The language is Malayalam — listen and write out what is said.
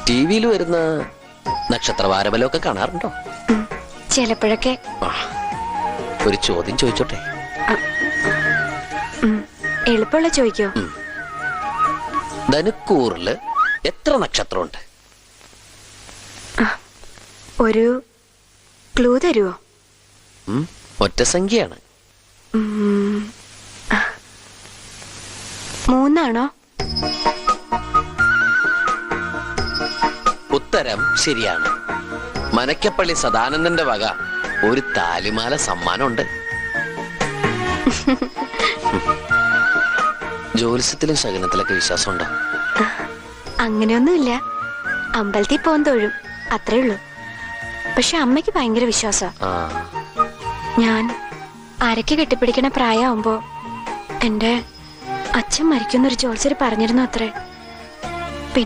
ടി വിയിൽ വരുന്ന നക്ഷത്രവാരബലമൊക്കെ കാണാറുണ്ടോ? ചിലപ്പോഴൊക്കെ. ഒരു ചോദ്യം ചോദിച്ചോട്ടെ? എളുപ്പമുള്ള ചോദിക്കോ? ധനുക്കൂറില് എത്ര നക്ഷത്രമുണ്ട്? ഒരു ക്ലൂ തരുവോ? ഒറ്റ സംഖ്യയാണ്. 3 ഉത്തരം ശരിയാണ്. മനക്കപ്പള്ളി സദാനന്ദന്റെ വക ഒരു താലിമാല സമ്മാനമുണ്ട്. ജ്യോത്സ്യത്തിലും ശകുനത്തിലൊക്കെ വിശ്വാസമുണ്ടോ? അങ്ങനെയൊന്നുമില്ല. അമ്പലത്തിൽ പോകാൻ തൊഴും, അത്രേ ഉള്ളൂ. പക്ഷെ അമ്മയ്ക്ക് ഭയങ്കര വിശ്വാസ. ഞാൻ അരക്ക് കെട്ടിപ്പിടിക്കണ പ്രായമാകുമ്പോ എന്റെ അച്ഛൻ മരിക്കുന്നൊരു ജ്യോത്സ്യർ പറഞ്ഞിരുന്നു അത്രേ.